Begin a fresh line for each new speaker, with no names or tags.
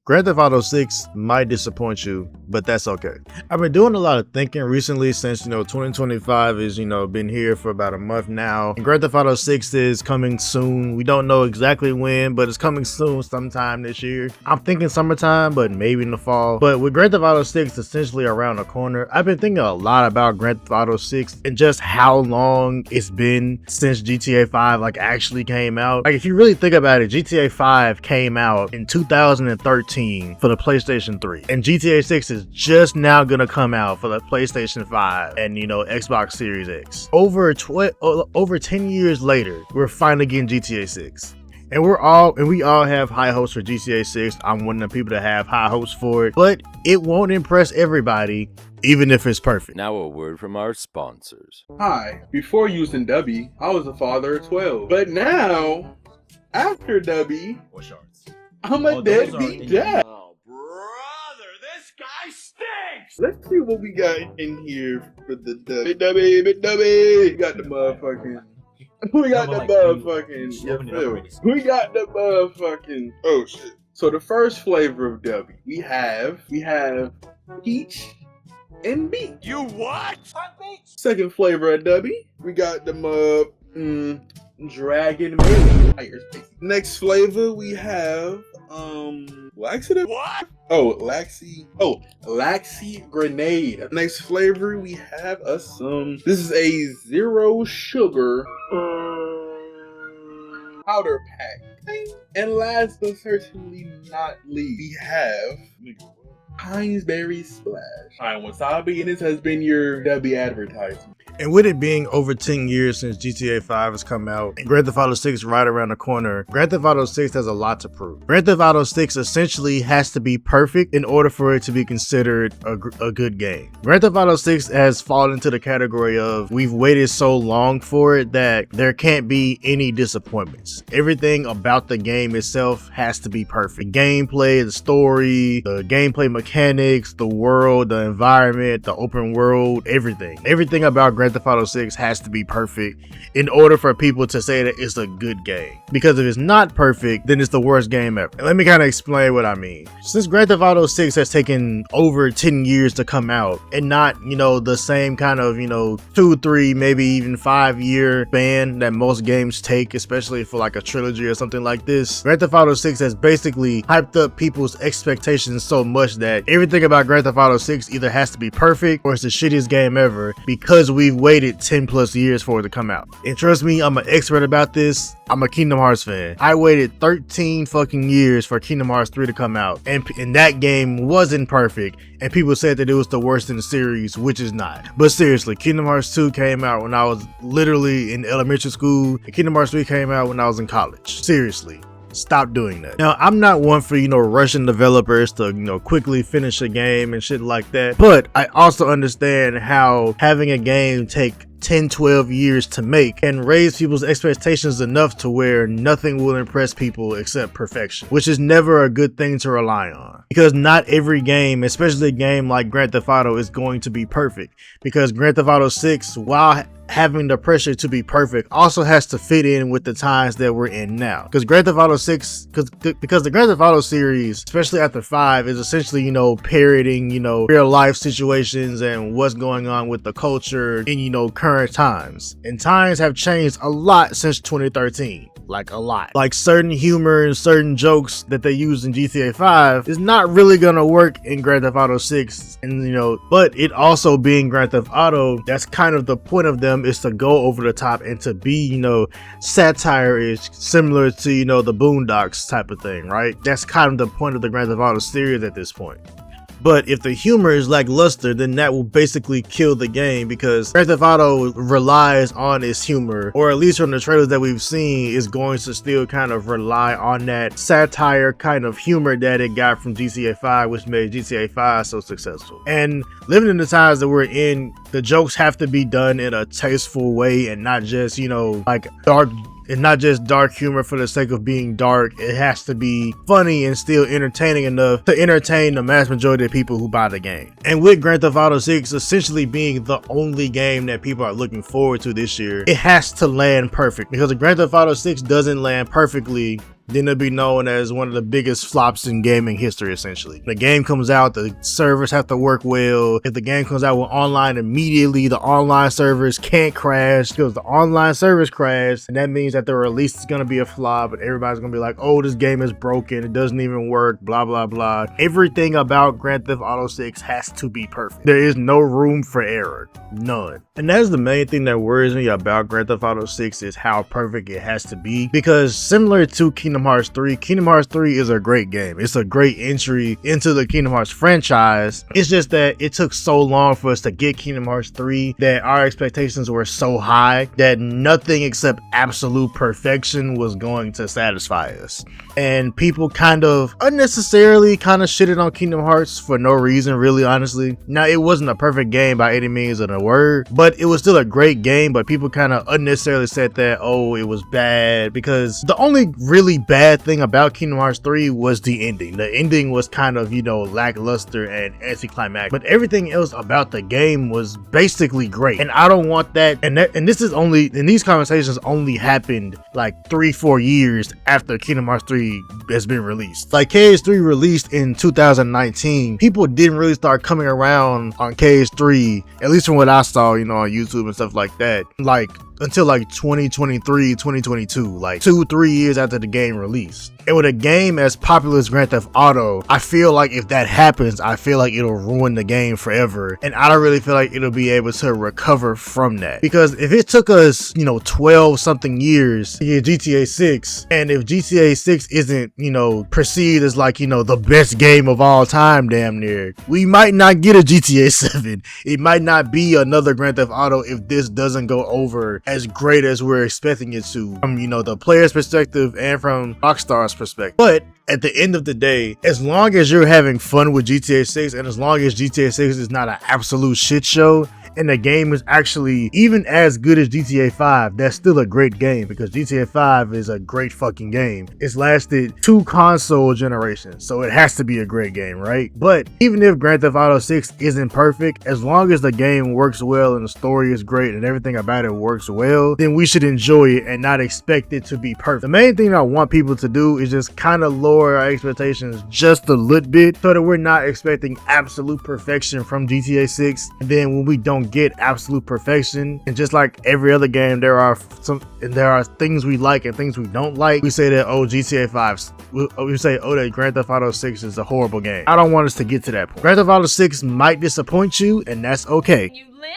Grand Theft Auto 6 might disappoint you, but that's okay. I've been doing a lot of thinking recently since, 2025 is, been here for about a month now. And Grand Theft Auto 6 is coming soon. We don't know exactly when, but it's coming soon sometime this year. I'm thinking summertime, but maybe in the fall. But with Grand Theft Auto 6 essentially around the corner, I've been thinking a lot about Grand Theft Auto 6 and just how long it's been since GTA 5 actually came out. If you really think about it, GTA 5 came out in 2013 for the PlayStation 3, and GTA 6 is just now gonna come out for the PlayStation 5 and Xbox Series X. Over 10 years later, we're finally getting GTA 6. And we all have high hopes for GTA 6. I'm one of the people that have high hopes for it, but it won't impress everybody, even if it's perfect.
Now a word from our sponsors.
Hi, before using Dubby, I was a father of 12. But now, after Dubby, I'm a deadbeat dad.
Oh, brother, this guy stinks!
Let's see what we got in here for the Dubby. Big Dubby. We got the motherfucking... We got the motherfucking... Oh, shit. So the first flavor of Dubby, we have peach and beet.
You what?
Second flavor of Dubby, we got the dragon milk. Next flavor we have laxative.
What?
Laxy grenade. Next flavor we have this is a zero sugar powder pack. And last but certainly not least, we have Pines Berry Splash. I'm Wasabi, and this has been your Dubby advertisement.
And with it being over 10 years since GTA 5 has come out, and Grand Theft Auto 6 right around the corner, Grand Theft Auto 6 has a lot to prove. Grand Theft Auto 6 essentially has to be perfect in order for it to be considered a good game. Grand Theft Auto 6 has fallen into the category of we've waited so long for it that there can't be any disappointments. Everything about the game itself has to be perfect. The gameplay, the story, the gameplay mechanics, the world, the environment, the open world, everything about Grand Theft Auto 6 has to be perfect in order for people to say that it's a good game. Because if it's not perfect, then it's the worst game ever. And let me kind of explain what I mean. Since Grand Theft Auto 6 has taken over 10 years to come out, and not, the same kind of, 2, 3, maybe even 5-year span that most games take, especially for a trilogy or something like this, Grand Theft Auto 6 has basically hyped up people's expectations so much that everything about Grand Theft Auto 6 either has to be perfect or it's the shittiest game ever because we've waited 10 plus years for it to come out. And trust me, I'm an expert about this. I'm a Kingdom Hearts fan. I waited 13 fucking years for Kingdom Hearts 3 to come out, and that game wasn't perfect, and people said that it was the worst in the series, which is not. But seriously, Kingdom Hearts 2 came out when I was literally in elementary school, and Kingdom Hearts 3 came out when I was in college. Seriously. Stop doing that. Now, I'm not one for, rushing developers to, quickly finish a game and shit like that. But I also understand how having a game take 10, 12 years to make and raise people's expectations enough to where nothing will impress people except perfection, which is never a good thing to rely on. Because not every game, especially a game like Grand Theft Auto, is going to be perfect. Because Grand Theft Auto 6, while having the pressure to be perfect, also has to fit in with the times that we're in now. Because Grand Theft Auto 6, because the Grand Theft Auto series, especially after 5, is essentially, parroting, real life situations and what's going on with the culture in, current times. And times have changed a lot since 2013. A lot. Certain humor and certain jokes that they use in GTA 5 is not really gonna work in Grand Theft Auto 6. And but it also being Grand Theft Auto, that's kind of the point of them, is to go over the top and to be, satire-ish, similar to, the Boondocks type of thing, right? That's kind of the point of the Grand Theft Auto series at this point. But if the humor is lackluster, then that will basically kill the game, because Grand Theft Auto relies on its humor, or at least from the trailers that we've seen, is going to still kind of rely on that satire kind of humor that it got from GTA 5, which made GTA 5 so successful. And living in the times that we're in, the jokes have to be done in a tasteful way and not just, dark. And not just dark humor for the sake of being dark. It has to be funny and still entertaining enough to entertain the mass majority of people who buy the game. And with Grand Theft Auto 6 essentially being the only game that people are looking forward to this year, it has to land perfect. Because if Grand Theft Auto 6 doesn't land perfectly, then it'll be known as one of the biggest flops in gaming history, essentially. The game comes out, the servers have to work well. If the game comes out with online immediately, the online servers can't crash because the online servers crash, and that means that the release is gonna be a flop, and everybody's gonna be like, oh, this game is broken, it doesn't even work, blah, blah, blah. Everything about Grand Theft Auto 6 has to be perfect. There is no room for error. None. And that's the main thing that worries me about Grand Theft Auto 6 is how perfect it has to be. Because similar to Kingdom Hearts 3, Kingdom Hearts 3 is a great game. It's a great entry into the Kingdom Hearts franchise. It's just that it took so long for us to get Kingdom Hearts 3 that our expectations were so high that nothing except absolute perfection was going to satisfy us. And people kind of unnecessarily shitted on Kingdom Hearts for no reason, really, honestly. Now, it wasn't a perfect game by any means of the word, but it was still a great game. But people kind of unnecessarily said that, oh, it was bad, because the only really bad thing about Kingdom Hearts 3 was the ending. The ending was kind of, lackluster and anticlimactic, but everything else about the game was basically great. And I don't want that. And these conversations only happened like 3-4 years after Kingdom Hearts 3 has been released. Like, KH3 released in 2019. People didn't really start coming around on KH3, at least from what I saw, on YouTube and stuff like that, like until like 2023, 2022, like 2-3 years after the game released. And with a game as popular as Grand Theft Auto, I feel like if that happens, I feel like it'll ruin the game forever. And I don't really feel like it'll be able to recover from that. Because if it took us, 12 something years to get GTA 6, and if GTA 6 isn't, perceived as like, the best game of all time, damn near, we might not get a GTA 7. It might not be another Grand Theft Auto if this doesn't go over as great as we're expecting it to, from the player's perspective and from Rockstar's perspective. But at the end of the day, as long as you're having fun with GTA 6, and as long as GTA 6 is not an absolute shit show, and the game is actually even as good as GTA 5, that's still a great game, because GTA 5 is a great fucking game. It's lasted 2 console generations, so it has to be a great game, right? But even if Grand Theft Auto 6 isn't perfect, as long as the game works well and the story is great and everything about it works well, then we should enjoy it and not expect it to be perfect. The main thing I want people to do is just kind of lower our expectations just a little bit, so that we're not expecting absolute perfection from GTA 6, and then when we don't get absolute perfection, and just like every other game, there are things we like and things we don't like. We say that, oh, GTA 5, we say, oh, that Grand Theft Auto 6 is a horrible game. I don't want us to get to that point. Grand Theft Auto 6 might disappoint you, and that's okay.
You lit?